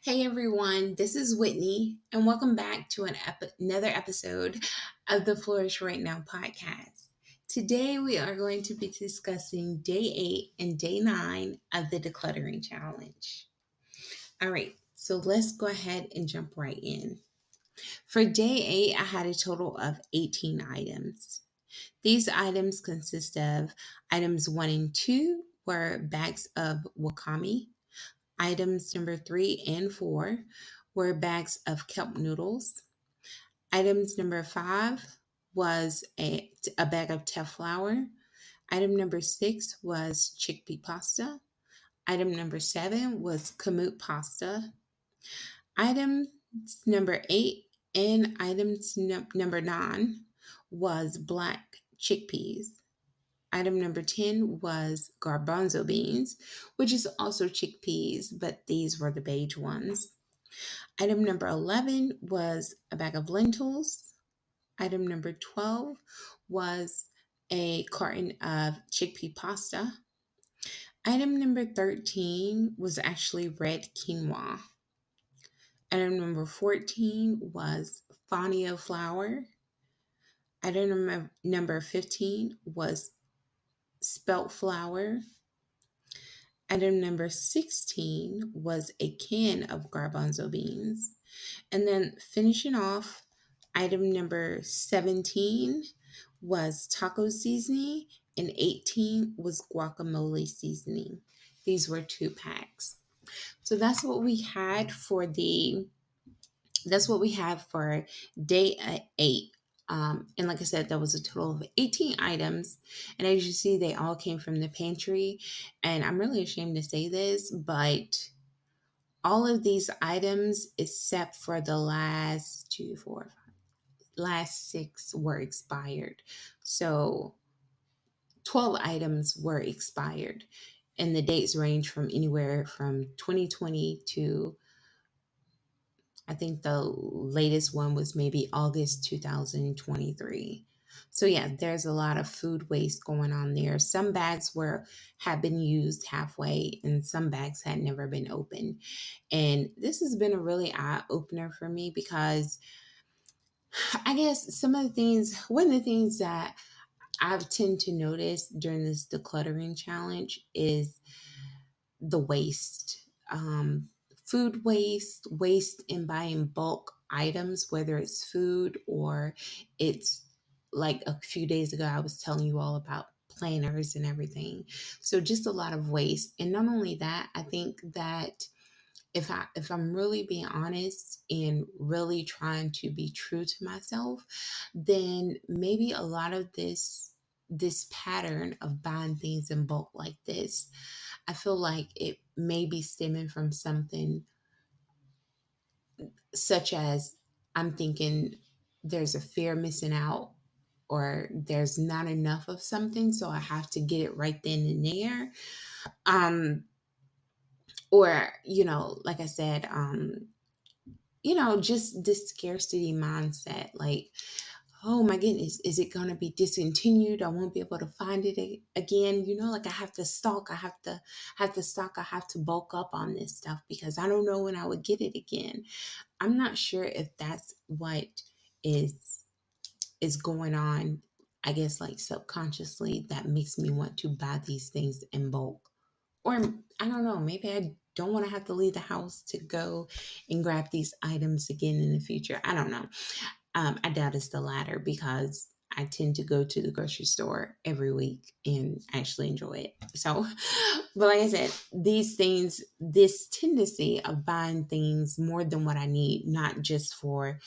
Hey everyone, this is Whitney, and welcome back to another episode of the Flourish Right Now podcast. Today we are going to be discussing day 8 and day 9 of the Decluttering Challenge. All right, so let's go ahead and jump right in. For day 8, I had a total of 18 items. These items consist of items 1 and 2 were bags of wakame. Items number 3 and 4 were bags of kelp noodles. Items number 5 was a bag of teff flour. Item number 6 was chickpea pasta. Item number 7 was kamut pasta. Item number 8 and number 9 was black chickpeas. Item number 10 was garbanzo beans, which is also chickpeas, but these were the beige ones. Item number 11 was a bag of lentils. Item number 12 was a carton of chickpea pasta. Item number 13 was actually red quinoa. Item number 14 was fonio flour. Item number 15 was spelt flour. Item number 16 was a can of garbanzo beans. And then finishing off, item number 17 was taco seasoning, and 18 was guacamole seasoning. These were 2 packs. So that's what we have for day 8. And like I said, that was a total of 18 items. And as you see, they all came from the pantry. And I'm really ashamed to say this, but all of these items, except for the last 6 were expired. So 12 items were expired. And the dates range from anywhere from 2020 to, I think the latest one was maybe August 2023. So yeah, there's a lot of food waste going on there. Some bags had been used halfway, and some bags had never been opened. And this has been a really eye opener for me because I guess one of the things that I've tend to notice during this decluttering challenge is the waste. Food waste in buying bulk items, whether it's food or it's like a few days ago, I was telling you all about planners and everything. So just a lot of waste. And not only that, I think that if I'm really being honest and really trying to be true to myself, then maybe a lot of this pattern of buying things in bulk like this, I feel like it may be stemming from something such as I'm thinking there's a fear of missing out, or there's not enough of something, so I have to get it right then and there. Um, or, like I said, just this scarcity mindset, like, oh my goodness, is it going to be discontinued? I won't be able to find it again. Like I have to stock, I have to bulk up on this stuff because I don't know when I would get it again. I'm not sure if that's what is going on, I guess, like subconsciously, that makes me want to buy these things in bulk. Or I don't know, maybe I don't want to have to leave the house to go and grab these items again in the future. I don't know. I doubt it's the latter because I tend to go to the grocery store every week and actually enjoy it. So, but like I said, these things, this tendency of buying things more than what I need, not just for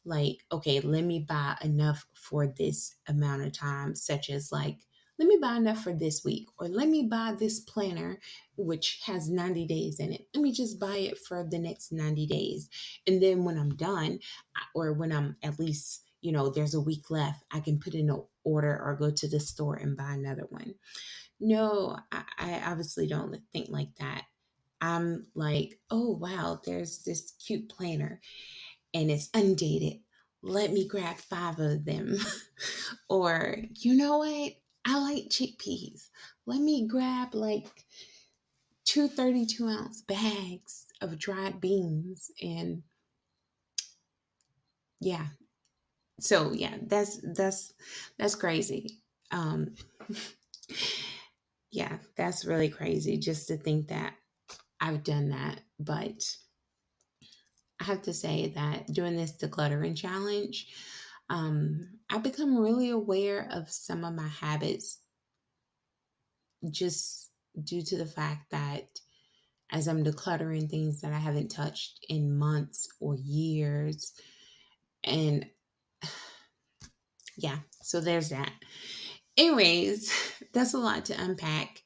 like, okay, let me buy enough for this amount of time, such as like, let me buy enough for this week, or let me buy this planner, which has 90 days in it. Let me just buy it for the next 90 days. And then when I'm done, or when I'm at least, there's a week left, I can put in an order or go to the store and buy another one. No, I obviously don't think like that. I'm like, oh, wow, there's this cute planner and it's undated. Let me grab 5 of them. Or, you know what? I like chickpeas. Let me grab like two 32-ounce bags of dried beans. And yeah, so yeah, that's crazy. Um, yeah, that's really crazy just to think that I've done that. But I have to say that doing this decluttering challenge, I've become really aware of some of my habits just due to the fact that as I'm decluttering things that I haven't touched in months or years. And yeah, so there's that. Anyways, that's a lot to unpack.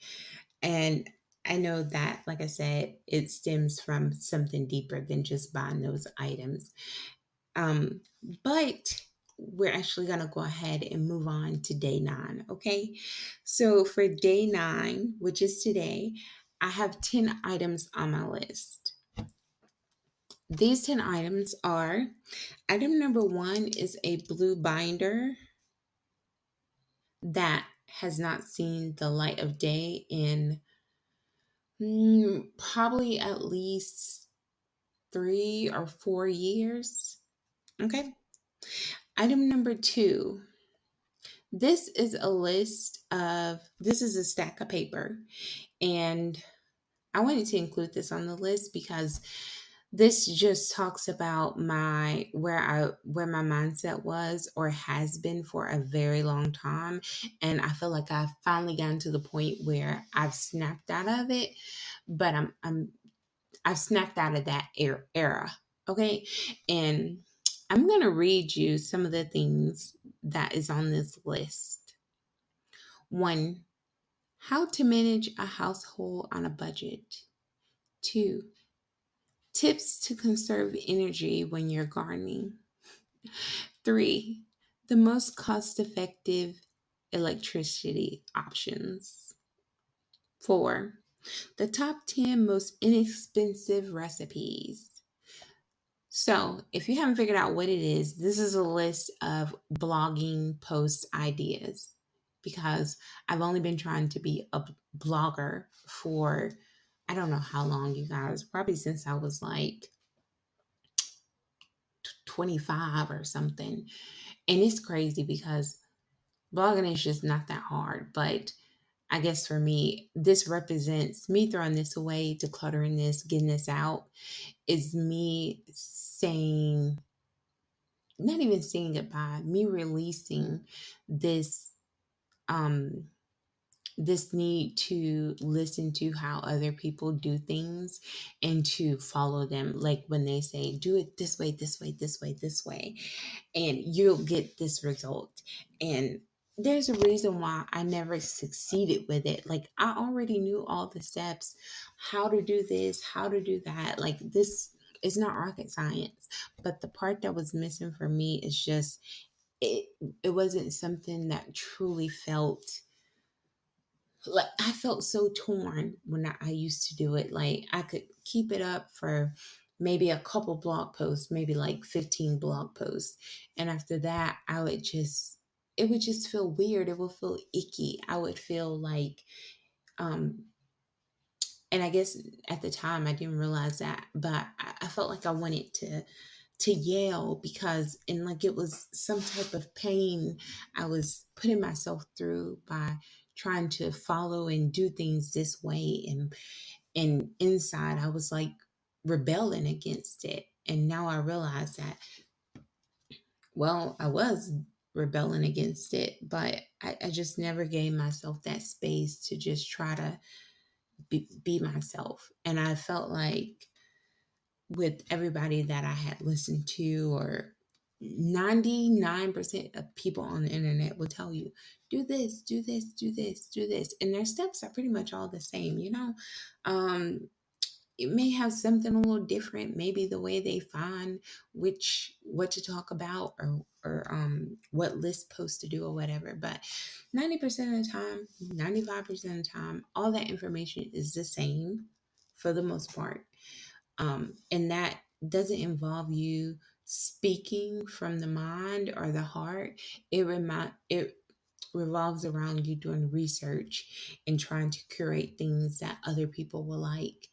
And I know that, like I said, it stems from something deeper than just buying those items. Um, but we're actually going to go ahead and move on to day 9. Okay. So for day 9, which is today, I have 10 items on my list. These 10 items are: item number 1 is a blue binder that has not seen the light of day in probably at least 3 or 4 years. Okay. Item number 2. This is a stack of paper, and I wanted to include this on the list because this just talks about where my mindset was or has been for a very long time. And I feel like I've finally gotten to the point where I've snapped out of it, but I've snapped out of that era. Okay. And I'm going to read you some of the things that is on this list. 1, how to manage a household on a budget. 2, tips to conserve energy when you're gardening. 3, the most cost effective electricity options. 4, the top 10 most inexpensive recipes. So, if you haven't figured out what it is, this is a list of blogging post ideas because I've only been trying to be a blogger for I don't know how long, you guys, probably since I was like 25 or something. And it's crazy because blogging is just not that hard. But I guess for me, this represents me throwing this away, decluttering this, getting this out, is me saying, not even saying goodbye, me releasing this um this need to listen to how other people do things and to follow them, like when they say do it this way, this way, this way, this way, and you'll get this result. And there's a reason why I never succeeded with it. Like, I already knew all the steps, how to do this, how to do that. Like, this is not rocket science. But the part that was missing for me is just it it wasn't something that truly felt like I felt so torn when I used to do it. Like, I could keep it up for maybe a couple blog posts, maybe like 15 blog posts. And after that, it would just feel weird. It would feel icky. I would feel like, um, and I guess at the time I didn't realize that, but I felt like I wanted to yell because, and like it was some type of pain I was putting myself through by trying to follow and do things this way. And inside I was like rebelling against it. And now I realize that, well, I was rebelling against it, but I just never gave myself that space to just try to be myself. And I felt like with everybody that I had listened to, or 99% of people on the internet will tell you, do this, do this, do this, do this. And their steps are pretty much all the same, you know? Um, it may have something a little different, maybe the way they find what to talk about, or what list post to do or whatever. But 90% of the time, 95% of the time, all that information is the same for the most part. And that doesn't involve you speaking from the mind or the heart. It revolves around you doing research and trying to curate things that other people will like.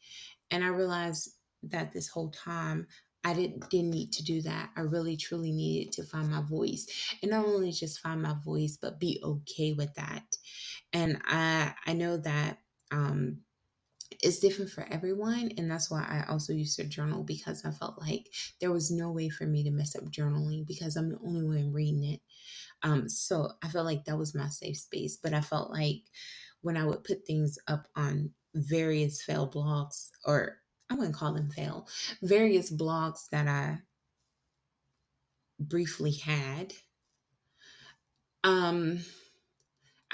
And I realized that this whole time didn't need to do that. I really truly needed to find my voice. And not only just find my voice, but be okay with that. And I know that um it's different for everyone, and that's why I also used to journal, because I felt like there was no way for me to mess up journaling because I'm the only one reading it. So I felt like that was my safe space. But I felt like when I would put things up on various fail blogs, or I wouldn't call them fail, various blogs that I briefly had, um,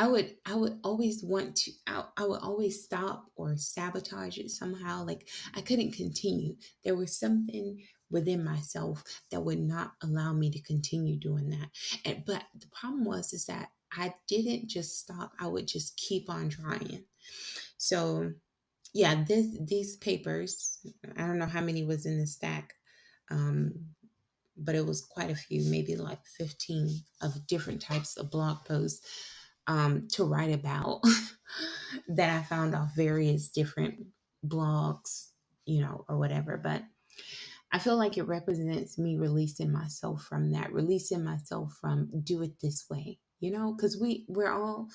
I would always want to I would always stop or sabotage it somehow. Like I couldn't continue. There was something within myself that would not allow me to continue doing that. And but the problem was is that I didn't just stop. I would just keep on trying. So yeah, these papers, I don't know how many was in the stack. Um, but it was quite a few, maybe like 15 of different types of blog posts to write about that I found off various different blogs, or whatever. But I feel like it represents me releasing myself from that, releasing myself from do it this way, because we're all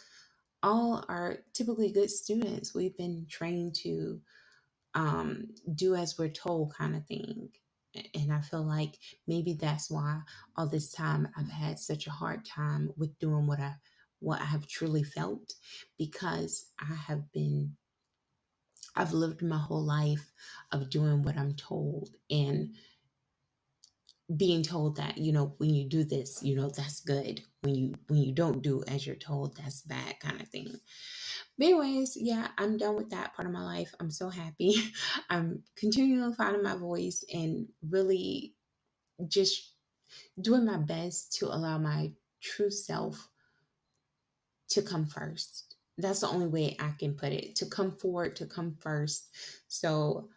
are typically good students. We've been trained to do as we're told, kind of thing. And I feel like maybe that's why all this time I've had such a hard time with doing what I have truly felt, because I've lived my whole life of doing what I'm told, and being told that, when you do this, that's good. When you don't do as you're told, that's bad, kind of thing. But anyways, yeah, I'm done with that part of my life. I'm so happy. I'm continuing finding my voice and really just doing my best to allow my true self to come first. That's the only way I can put it. To come forward, to come first. So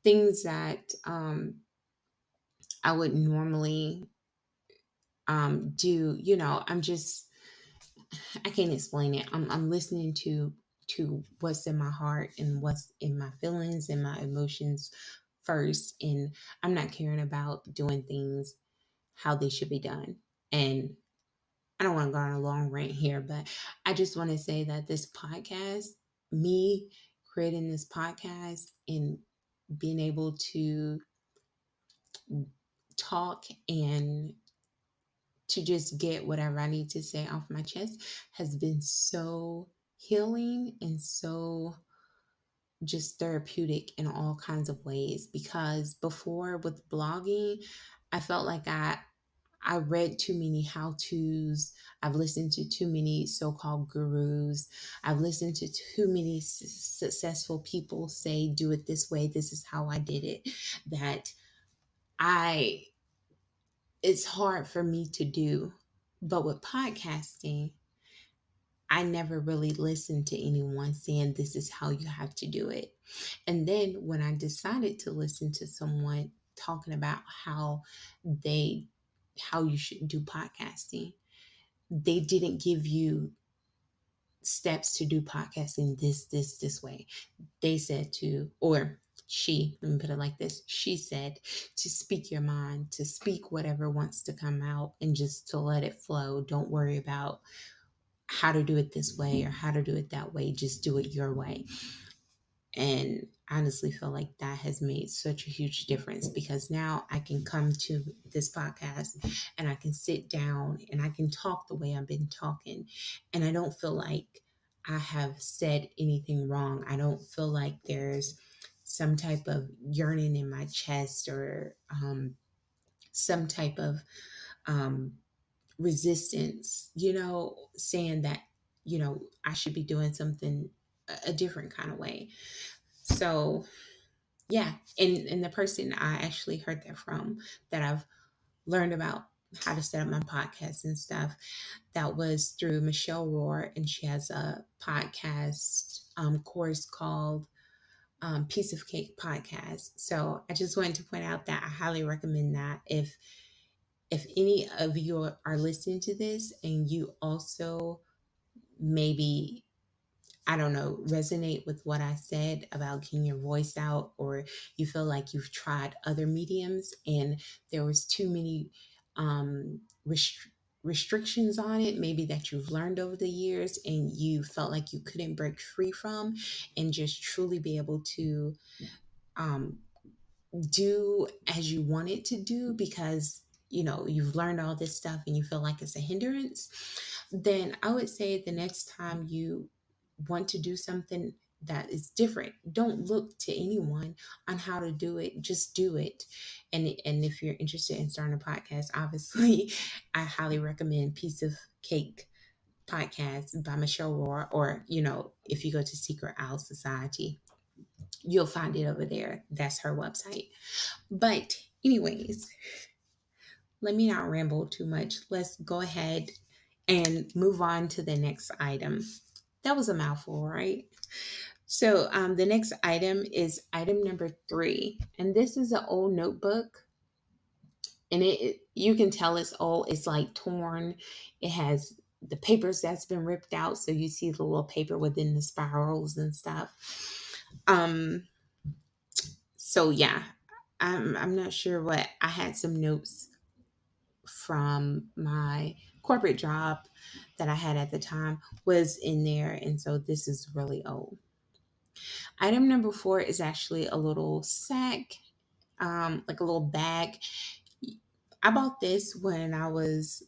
things that I would normally do, I can't explain it. I'm listening to what's in my heart and what's in my feelings and my emotions first, and I'm not caring about doing things how they should be done. And I don't want to go on a long rant here, but I just want to say that this podcast, me creating this podcast and being able to talk and to just get whatever I need to say off my chest, has been so healing and so just therapeutic in all kinds of ways. Because before, with blogging, I felt like I read too many how to's. I've listened to too many so called gurus. I've listened to too many successful people say, do it this way. This is how I did it. That I, it's hard for me to do. But with podcasting, I never really listened to anyone saying this is how you have to do it. And then when I decided to listen to someone talking about they how you should do podcasting, they didn't give you steps to do podcasting this way. They said to, or she, let me put it like this, she said to speak your mind, to speak whatever wants to come out, and just to let it flow. Don't worry about how to do it this way or how to do it that way. Just do it your way. And I honestly feel like that has made such a huge difference, because now I can come to this podcast and I can sit down and I can talk the way I've been talking. And I don't feel like I have said anything wrong. I don't feel like there's some type of yearning in my chest, or some type of um, resistance, saying that, I should be doing something a different kind of way. So yeah, and the person I actually heard that from, that I've learned about how to set up my podcast and stuff, that was through Michelle Rohr, and she has a podcast course called Piece of Cake Podcast. So I just wanted to point out that I highly recommend that. If any of you are listening to this and you also maybe, I don't know, resonate with what I said about getting your voice out, or you feel like you've tried other mediums and there was too many um, restrictions on it, maybe that you've learned over the years and you felt like you couldn't break free from, and just truly be able to um, do as you want it to do because you've learned all this stuff and you feel like it's a hindrance, then I would say the next time you want to do something that is different, don't look to anyone on how to do it, just do it. And if you're interested in starting a podcast, obviously I highly recommend Piece of Cake podcast by Michelle Rohr, or if you go to Secret Owl Society, you'll find it over there. That's her website. But, anyways, let me not ramble too much. Let's go ahead and move on to the next item. That was a mouthful, right? So, the next item is item number 3. And this is an old notebook. And you can tell it's old. It's like torn. It has the papers that's been ripped out. So you see the little paper within the spirals and stuff. Um, so yeah, I'm not sure what I had some notes from my corporate job that I had at the time was in there. And so this is really old. Item number 4 is actually a little sack, like a little bag. I bought this when I was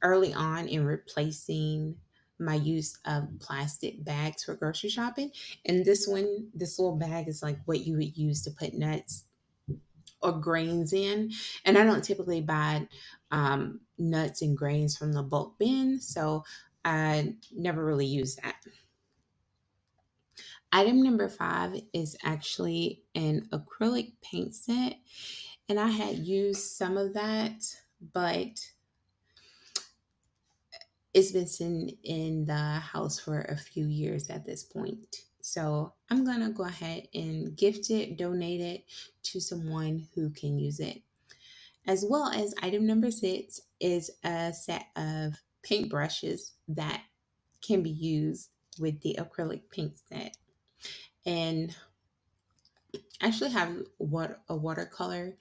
early on in replacing my use of plastic bags for grocery shopping. And this little bag is like what you would use to put nuts or grains in. And I don't typically buy nuts and grains from the bulk bin, so I never really use that. Item number 5 is actually an acrylic paint set, and I had used some of that, but it's been sitting in the house for a few years at this point. So I'm gonna go ahead and gift it, donate it to someone who can use it. As well as item number 6 is a set of paintbrushes that can be used with the acrylic paint set. And I actually have a watercolor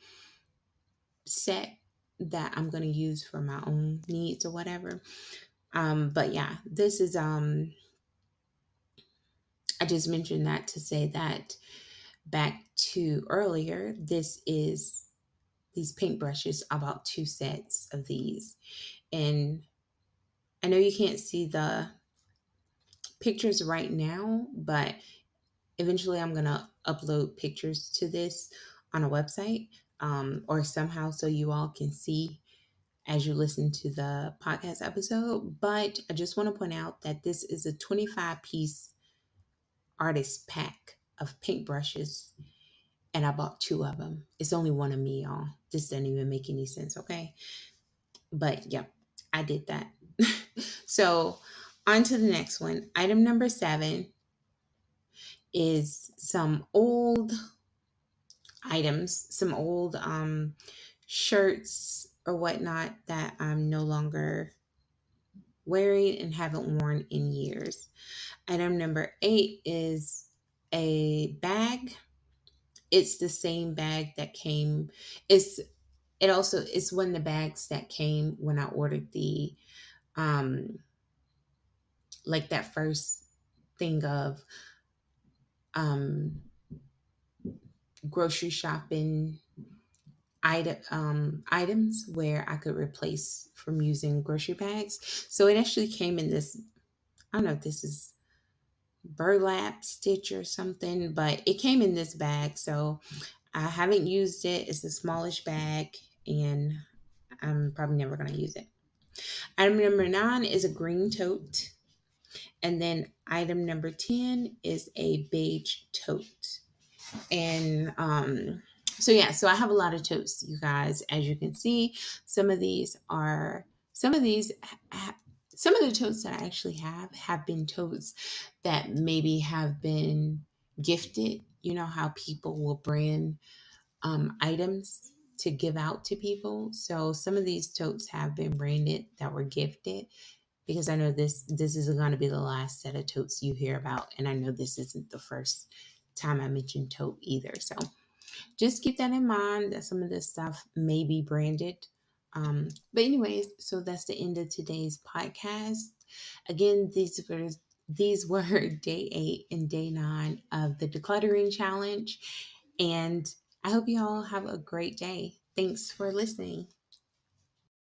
set that I'm going to use for my own needs or whatever. But yeah, this is I just mentioned that to say that back to earlier, these paintbrushes, about 2 sets of these. And I know you can't see the pictures right now, but eventually I'm going to upload pictures to this on a website, or somehow so you all can see as you listen to the podcast episode. But I just want to point out that this is a 25-piece artist pack of paintbrushes, and I bought 2 of them. It's only one of me, y'all. This doesn't even make any sense, okay? But yeah, I did that. So on to the next one. Item number 7 is some old items, some old shirts or whatnot that I'm no longer wearing and haven't worn in years. Item number 8 is a bag. It's the same bag that came. It's one of the bags that came when I ordered the um like that first thing of um grocery shopping items where I could replace from using grocery bags. So it actually came in this, I don't know if this is burlap stitch or something, but it came in this bag. So I haven't used it. It's a smallish bag and I'm probably never going to use it. Item number 9 is a green tote. And then item number 10 is a beige tote. And so yeah, so I have a lot of totes, you guys. As you can see, some of these are some of these ha- some of the totes that I actually have been totes that maybe have been gifted. You know how people will bring items to give out to people. So some of these totes have been branded that were gifted because I know this isn't going to be the last set of totes you hear about, and I know this isn't the first time I mentioned tote either. So just keep that in mind that some of this stuff may be branded. But anyways, so that's the end of today's podcast. Again, these were day 8 and day 9 of the decluttering challenge, and I hope you all have a great day. Thanks for listening.